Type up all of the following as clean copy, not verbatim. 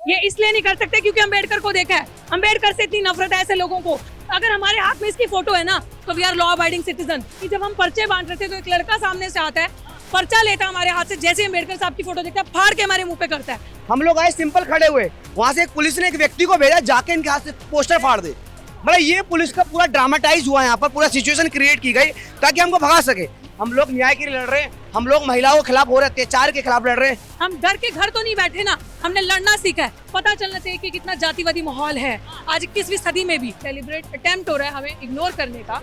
ये इसलिए नहीं कर सकते क्योंकि अम्बेडकर को देखा है, अम्बेडकर से इतनी नफरत है ऐसे लोगों को। अगर हमारे हाथ में इसकी फोटो है ना तो we are law abiding citizen. कि जब हम पर्चे बांट रहे थे तो एक लड़का सामने से आता है, पर्चा लेता है हमारे हाथ से, जैसे ही अम्बेडकर साहब की फोटो देखता है फाड़ के हमारे मुंह पे करता है। हम लोग आए सिंपल खड़े हुए, वहाँ से एक पुलिस ने एक व्यक्ति को भेजा जाके इनके हाथ से पोस्टर फाड़ दे। मतलब ये पुलिस का पूरा ड्रामेटाइज हुआ, यहाँ पर पूरा सिचुएशन क्रिएट की गई ताकि हमको भगा सके। हम लोग न्याय के लिए लड़ रहे हैं, हम लोग महिलाओं के खिलाफ हो रहे अत्याचार के खिलाफ लड़ रहे हैं। हम डर के घर तो नहीं बैठे ना, हमने लड़ना सीखा है। पता चलना चाहिए कि कितना जातिवादी माहौल है आज 21वीं सदी में भी। डेलिब्रेट अटेम्प्ट हो रहा है हमें इग्नोर करने का।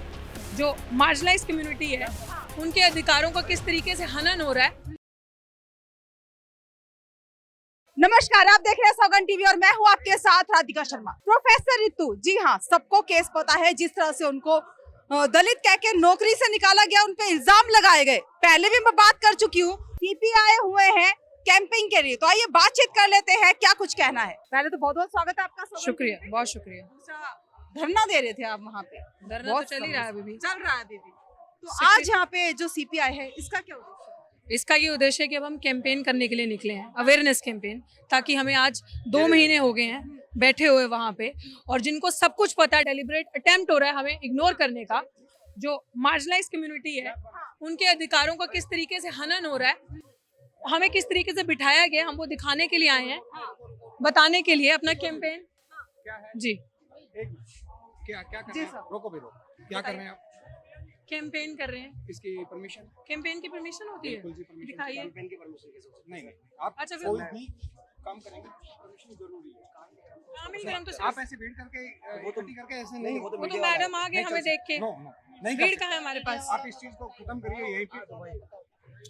जो मार्जिनलाइज्ड कम्युनिटी है उनके अधिकारों का किस तरीके से हनन हो रहा है। नमस्कार, आप देख रहे हैं सौगन टीवी और मैं हूं आपके साथ राधिका शर्मा। प्रोफेसर रितु, जी हाँ, सबको केस पता है जिस तरह से उनको दलित कह के नौकरी से निकाला गया, उन पे इल्जाम लगाए गए। पहले भी मैं बात कर चुकी हूँ, सीपी आए हुए हैं कैंपिंग के लिए, तो आइए बातचीत कर लेते हैं क्या कुछ कहना है। पहले तो बहुत बहुत स्वागत है आपका। शुक्रिया, बहुत शुक्रिया। धरना दे रहे थे आप वहाँ पे? धरना तो चल ही रहा है अभी भी। चल रहा है अभी भी। तो आज यहाँ पे जो सीपी आए हैं, इसका क्या उद्देश्य है? इसका ये उद्देश्य है कि अब हम कैंपेन करने के लिए निकले हैं, अवेयरनेस कैंपेन, ताकि हमें आज 2 महीने हो गए हैं बैठे हुए वहाँ पे, और जिनको सब कुछ पता है डेलिब्रेट अटेम्प्ट हो रहा है हमें इग्नोर करने का। जो मार्जिनलाइज्ड कम्युनिटी है उनके अधिकारों का किस तरीके से हनन हो रहा है, हमें किस तरीके से बिठाया गया, हम वो दिखाने के लिए आए हैं, बताने के लिए अपना कैंपेन। जी क्या क्या कर रहे हैं? रोको भी रोको, क्या कर रहे हैं आप? कैंपेन कर रहे हैं। इसकी परमिशन? कैंपेन की परमिशन होती है, दिखाइए। नहीं आप अच्छा, कोई भी काम करेंगे परमिशन जरूरी है। काम ही हम तो आप ऐसे भीड़ करके इकट्ठी करके ऐसे नहीं, वो तो मैडम आ गए हमें देख के। नहीं भीड़ कहाँ है हमारे पास? आप इस चीज को खत्म करिए यहीं पे।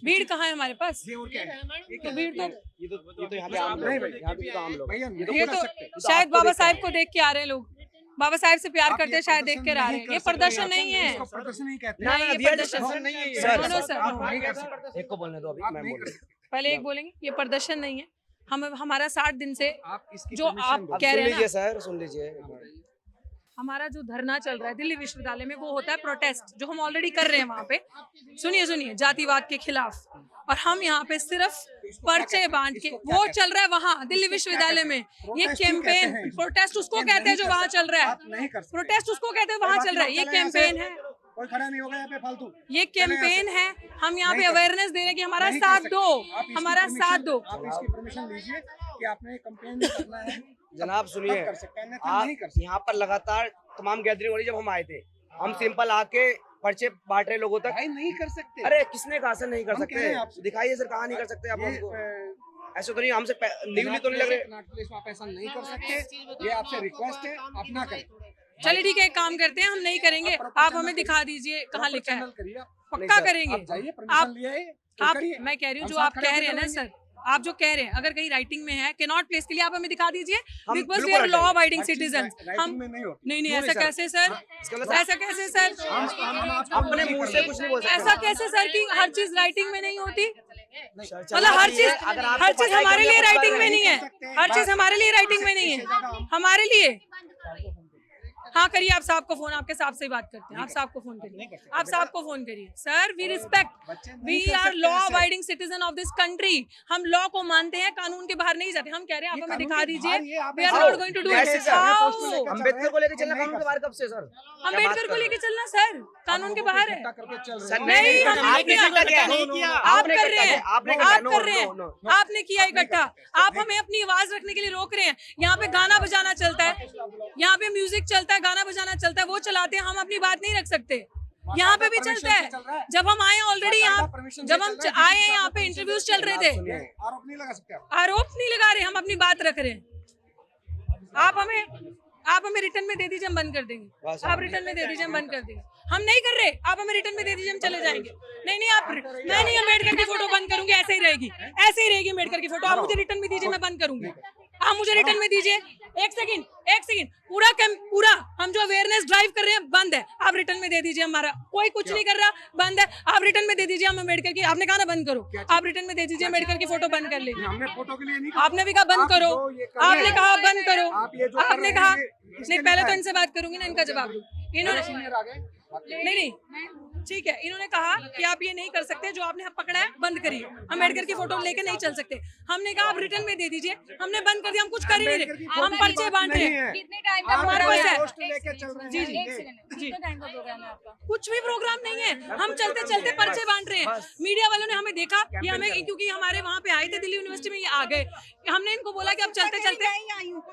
भीड़ कहाँ है हमारे पास? ये और क्या है? तो भीड़ तो ये तो यहाँ पे आम लोग, यहाँ पे तो आम लोग। भैया ये तो शायद बाबा साहब को देख के आ रहे हैं लोग, बाबा साहब से प्यार करते हैं, शायद देख कर आ रहे हैं। ये प्रदर्शन नहीं है, इसको प्रदर्शन नहीं कहते। नहीं ये प्रदर्शन नहीं है। सुनो सर, एक को बोलने दो, अभी मैं बोल रहा हूँ। पहले एक बोलेंगे, ये प्रदर्शन नहीं है। हम हमारा 60 दिन से आप इसकी जो आप कह रहे हैं ना, सर सुन लीजिए, हमारा जो धरना चल रहा है दिल्ली विश्वविद्यालय में, वो होता है प्रोटेस्ट, जो हम ऑलरेडी कर रहे हैं वहाँ पे। सुनिए, जातिवाद के खिलाफ। और हम यहाँ पे सिर्फ पर्चे बांट के, वो चल रहा है वहाँ दिल्ली विश्वविद्यालय में। ये कैंपेन प्रोटेस्ट उसको कहते हैं जो वहाँ चल रहा है, प्रोटेस्ट उसको कहते हैं वहाँ चल रहा है। ये कैंपेन है, कोई खड़ा नहीं होगा यहाँ पे फालतू। ये कैंपेन है। हम यहाँ पे अवेयरनेस दे रहे हैं कि हमारा साथ दो, हमारा साथ दो। आप इसकी परमिशन लीजिए कि आपने कंपेन करना है। जनाब सुनिए, कर सकते हैं, आप नहीं कर सकते। यहाँ पर लगातार तमाम गैदरिंग हो रही। जब हम आए थे, हम सिंपल आके पर्चे बांट रहे लोगों तक। भाई नहीं कर सकते। अरे किसने कहा सर नहीं कर हम कह रहे हैं सकते? आपसे। दिखाइए सर, कहाँ नहीं कर सकते आप ये, हमको? ऐसे तो नहीं, हमसे लीगली तो नहीं लग रहे। कनॉट प्लेस में आप ऐसा नहीं कर सकते। ये आपसे रिक्वेस्ट है, आप ना करें। चलिए ठीक है, एक काम करते हैं, हम नहीं करेंगे, आप हमें दिखा दीजिए कहाँ लिखा है। पक्का करेंगे आप जाइए, आप परमिशन लिए आप मैं कह रही हूँ जो आप कह रहे हैं ना सर, आप जो कह रहे हैं, अगर कहीं राइटिंग में है कैनॉट प्लेस के लिए, आप हमें दिखा दीजिए, because we are law abiding citizen. हम नहीं ऐसा कैसे सर, ऐसा कैसे सर, अपने मुंह से कुछ नहीं बोल सकते। ऐसा कैसे सर कि हर चीज राइटिंग में नहीं होती? मतलब हर चीज हमारे लिए राइटिंग में नहीं है, हर चीज हमारे लिए राइटिंग में नहीं है, हमारे लिए। हाँ करिए, आप साहब को फोन, आपके साहब से ही बात करते हैं। आप साहब को फोन करिए, आप साहब को फोन करिए। Sir we respect, we are law abiding citizen of this country. हम लॉ को मानते हैं, कानून के बाहर नहीं जाते। हम कह रहे हैं आप हमें दिखा दीजिए, we are not going to do it. Ambedkar को लेकर चलना कानून के बाहर कब से सर? अम्बेडकर को लेकर चलना सर कानून के बाहर है। नहीं, हमने नहीं किया, आप कर रहे हैं, आप कर रहे हैं, आपने किया इकट्ठा। आप हमें अपनी आवाज रखने के लिए रोक रहे हैं। यहाँ पे गाना बजाना चलता है, यहाँ पे म्यूजिक चलता है, गाना बजाना चलता है, वो चलाते हैं, हम अपनी बात नहीं रख सकते। यहाँ पे भी चलता है। जब हम आए ऑलरेडी यहाँ, जब हम आए हैं यहाँ पे इंटरव्यूज चल रहे थे। आरोप नहीं लगा सकते। आरोप नहीं लगा रहे, हम अपनी बात रख रहे हैं। आप हमें रिटर्न में दे दीजिए, हम बंद कर देंगे। आप रिटर्न में दे दीजिए, हम बंद कर देंगे। हम नहीं कर रहे, आप हमें रिटर्न में दे दीजिए, हम चले जाएंगे। नहीं आप, मैं नहीं अम्बेडकर की फोटो बंद करूंगी, ऐसे ही रहेगी, ऐसे ही रहेगी अम्बेडकर की फोटो। आप मुझे रिटर्न में दीजिए, मैं बंद करूंगी। आप मुझे रिटर्न में दीजिए। एक सेकंड, पूरा हम जो अवेयरनेस ड्राइव कर रहे हैं बंद है। आप रिटर्न में दे दीजिए, हमारा कोई कुछ नहीं कर रहा, बंद है। आप रिटर्न में दे दीजिए, हम अम्बेडकर की, आपने कहा ना बंद करो, आप रिटर्न में दे दीजिए, अम्बेडकर की फोटो बंद कर लीजिए। हमने फोटो के लिए नहीं, आपने भी कहा बंद करो, आपने कहा बंद करो, आपने कहा नहीं। पहले तो इनसे बात करूंगी ना, इनका जवाब दो। इन्होंने नहीं ठीक है, इन्होंने कहा कि आप ये नहीं कर सकते, जो आपने पकड़ा है बंद करिए, अम्बेडकर की फोटो लेके नहीं चल सकते। हमने कहा आप रिटर्न में दे दीजिए, हमने बंद कर दिया, हम कुछ कर ही नहीं रहे, हम पर्चे बांट रहे हैं। कितने टाइम का हमारे पास है पोस्ट लेके चल रहे जी हैं। जी जी, कितने टाइम का प्रोग्राम है आपका? कुछ भी प्रोग्राम नहीं है, हम चलते चलते पर्चे बांट रहे हैं। मीडिया वालों ने हमें देखा, ये हमें क्योंकि हमारे वहाँ पे आए थे दिल्ली यूनिवर्सिटी में, ये आ गए, हमने इनको बोला कि अब चलते चलते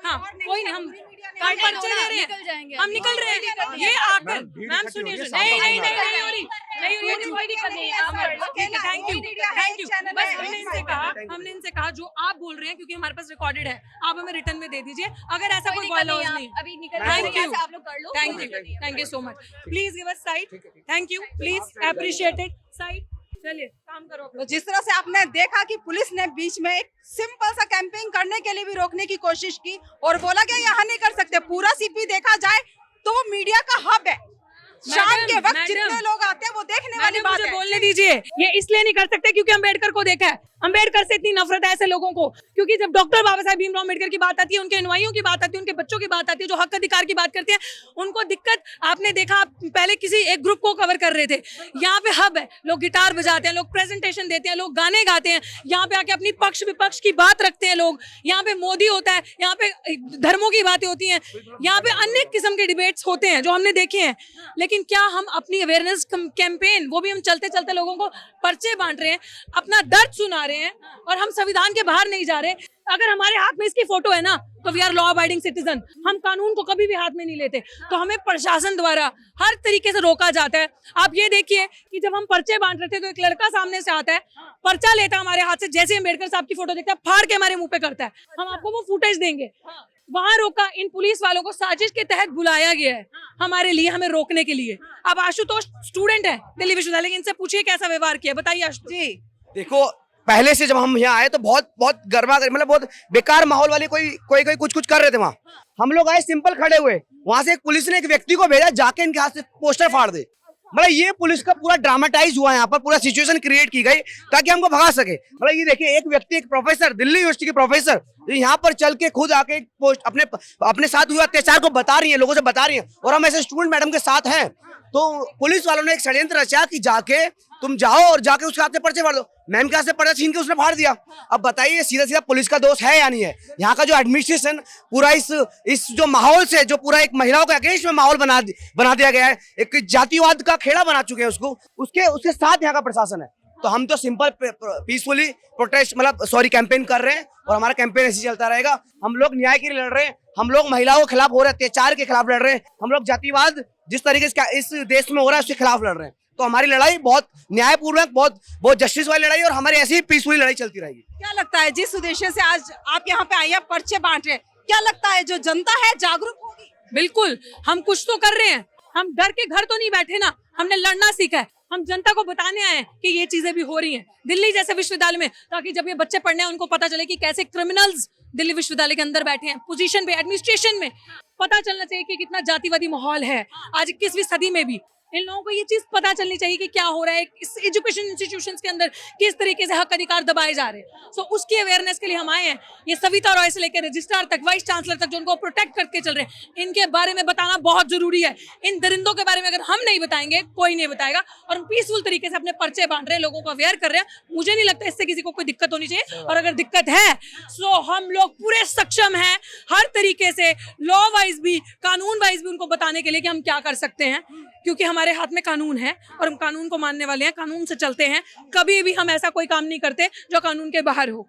हाँ कोई नहीं, हम पर्चे दे रहे हैं, हम निकल रहे हैं। ये आकर मैम सुनिए, नहीं नहीं नहीं नहीं हो रही, नहीं हो रही, कोई दिक्कत नहीं है। Thank you. बस हमने इनसे कहा जो आप बोल रहे हैं, क्योंकि हमारे पास रिकॉर्डेड है, आप हमें रिटर्न में दे दीजिए। अगर ऐसा कोई लॉज नहीं, अभी निकल thank you so much, please give us side, thank you, please appreciated side. चलिए काम करो। तो जिस तरह से आपने देखा कि पुलिस ने बीच में एक सिंपल सा कैंपेन करने के लिए भी रोकने की कोशिश की और बोला कि यहाँ नहीं कर सकते। पूरा सीपी देखा जाए तो वो मीडिया का हब है, शाम के वक्त जितने लोग आते हैं वो देखने वाली बात मुझे है। बोलने दीजिए, ये इसलिए नहीं कर सकते क्योंकि अम्बेडकर को देखा है, अम्बेडकर से इतनी नफरत है ऐसे लोगों को, क्योंकि जब डॉक्टर बाबा साहब भीमराव अम्बेडकर की बात आती है, उनके अनुयायियों की बात आती है, उनके बच्चों की बात आती है, जो हक अधिकार की बात करते हैं, उनको दिक्कत। आपने देखा, आप पहले किसी एक ग्रुप को कवर कर रहे थे, यहाँ पे हब है, लोग गिटार बजाते हैं, लोग प्रेजेंटेशन देते हैं, लोग गाने गाते हैं, यहाँ पे आके अपनी पक्ष विपक्ष की बात रखते हैं लोग, यहाँ पे मोदी होता है, यहाँ पे धर्मों की बातें होती हैं, यहाँ पे अनेक किस्म के डिबेट्स होते हैं जो हमने देखे हैं। लेकिन क्या हम अपनी अवेयरनेस कैंपेन, वो भी हम चलते चलते लोगों को पर्चे बांट रहे हैं, अपना दर्द सुना रहे हैं, और हम संविधान के बाहर नहीं जा रहे। अगर हमारे हाथ में इसकी फोटो है ना, तो we are law abiding citizen, हम कानून को कभी भी हाथ में नहीं लेते। तो हमें प्रशासन द्वारा हर तरीके से रोका जाता है। आप ये देखिए कि जब हम पर्चे बांट रहे थे तो एक लड़का सामने से आता है, पर्चा लेता है हमारे हाथ से, जैसे अम्बेडकर साहब की फोटो देखता है, फाड़ के हमारे मुंह पे करता है। हम आपको वो फुटेज देंगे, वहां रोका। इन पुलिस वालों को साजिश के तहत बुलाया गया है हमारे लिए, हमें रोकने के लिए। अब आशुतोष स्टूडेंट है दिल्ली विश्वविद्यालय के, इनसे पूछिए कैसा व्यवहार किया, बताइए आशुतोष जी। देखो, पहले से जब हम यहाँ आए तो बहुत गर्मा मतलब बहुत बेकार माहौल वाले कोई कुछ कर रहे थे वहाँ। हम लोग आए सिंपल खड़े हुए, वहां से एक पुलिस ने एक व्यक्ति को भेजा जाके इनके हाथ से पोस्टर फाड़ दे। मतलब ये पुलिस का पूरा ड्रामेटाइज हुआ, यहाँ पर पूरा सिचुएशन क्रिएट की गई ताकि हमको भगा सके। मतलब ये देखिए, एक व्यक्ति, एक प्रोफेसर, दिल्ली यूनिवर्सिटी के प्रोफेसर, यहाँ पर चल के खुद आके अपने साथ हुए अत्याचार को बता रही है, लोगों से बता रही है, और हम ऐसे स्टूडेंट मैडम के साथ हैं। तो पुलिस वालों ने एक षड्यंत्र रचा कि जाके तुम जाओ और जाके उसके हाथ से पर्चे फाड़ दो। मैम के हाथ से पर्चा छीन के उसने फाड़ दिया। अब बताइए, सीधा सीधा पुलिस का दोष है या नहीं है? यहाँ का जो एडमिनिस्ट्रेशन पूरा इस जो माहौल से, जो पूरा एक महिलाओं के अगेंस्ट में माहौल बना दिया गया है, एक जातिवाद का खेड़ा बना चुके हैं उसको, उसके साथ यहाँ का प्रशासन है। तो हम तो सिंपल पीसफुली प्रोटेस्ट कैंपेन कर रहे हैं, और हमारा कैंपेन ऐसे चलता रहेगा। हम लोग न्याय के लिए लड़ रहे हैं, हम लोग महिलाओं के खिलाफ हो रहे अत्याचार के खिलाफ लड़ रहे हैं, हम लोग जातिवाद जिस तरीके से इस देश में हो रहा है उसके खिलाफ लड़ रहे हैं। तो हमारी लड़ाई बहुत न्यायपूर्वक, बहुत जस्टिस वाली लड़ाई, और हमारी ऐसी ही पीसफुली लड़ाई चलती रहेगी। क्या लगता है, जिस उद्देश्य से आज आप यहाँ पे आए, पर्चे बांट रहे, क्या लगता है जो जनता है जागरूक होगी? बिल्कुल, हम कुछ तो कर रहे हैं, हम डर के घर तो नहीं बैठे ना, हमने लड़ना सीखा है। हम जनता को बताने आए हैं कि ये चीजें भी हो रही हैं दिल्ली जैसे विश्वविद्यालय में, ताकि जब ये बच्चे पढ़ने हैं उनको पता चले कि कैसे क्रिमिनल्स दिल्ली विश्वविद्यालय के अंदर बैठे हैं, पोजीशन पे, एडमिनिस्ट्रेशन में। पता चलना चाहिए कि कितना जातिवादी माहौल है आज 21वीं सदी में भी। इन लोगों को ये चीज पता चलनी चाहिए कि क्या हो रहा है इस एजुकेशन इंस्टीट्यूशंस के अंदर, किस तरीके से हक अधिकार दबाए जा रहे हैं। सो उसकी अवेयरनेस के लिए हम आए हैं। ये सविता रॉय से लेकर रजिस्ट्रार तक, वाइस चांसलर तक, जो उनको प्रोटेक्ट करके चल रहे हैं, इनके बारे में बताना बहुत जरूरी है। इन दरिंदों के बारे में अगर हम नहीं बताएंगे, कोई नहीं बताएगा। और हम पीसफुल तरीके से अपने पर्चे बांट रहे हैं, लोगों को अवेयर कर रहे हैं। मुझे नहीं लगता इससे किसी को कोई दिक्कत होनी चाहिए, और अगर दिक्कत है तो हम लोग पूरे सक्षम हैं हर तरीके से, लॉ वाइज भी, कानून वाइज भी, उनको बताने के लिए कि हम क्या कर सकते हैं, क्योंकि हमारे हाथ में कानून है और हम कानून को मानने वाले हैं, कानून से चलते हैं। कभी भी हम ऐसा कोई काम नहीं करते जो कानून के बाहर हो।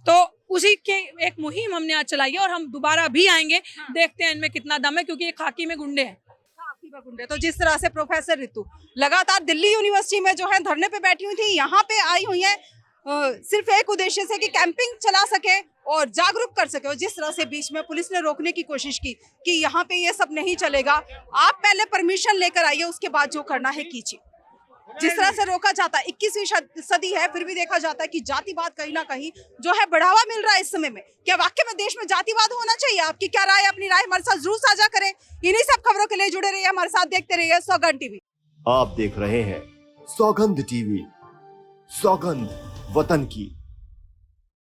तो उसी के एक मुहिम हमने आज चलाई है, और हम दोबारा भी आएंगे, देखते हैं इनमें कितना दम है, क्योंकि ये खाकी में गुंडे हैं। तो जिस तरह से प्रोफेसर रितु लगातार दिल्ली यूनिवर्सिटी में जो है धरने पे बैठी हुई थी, यहाँ पे आई हुई है सिर्फ एक उद्देश्य से कि कैंपिंग चला सके और जागरूक कर सके। और जिस तरह से बीच में पुलिस ने रोकने की कोशिश की कि यहाँ पे ये सब नहीं चलेगा, आप पहले परमिशन लेकर आइए, उसके बाद जो करना है कीजिए। जिस तरह से रोका जाता है, 21वीं सदी है, फिर भी देखा जाता है कि जातिवाद कहीं ना कहीं जो है बढ़ावा मिल रहा है इस समय में। क्या वाकई में देश में जातिवाद होना चाहिए? आपकी क्या राय? अपनी राय हमारे साथ जरूर साझा करें। इन्हीं सब खबरों के लिए जुड़े रहिए हमारे साथ, देखते रहिए सौगंध टीवी। आप देख रहे हैं सौगंध टीवी, सौगंध वतन की।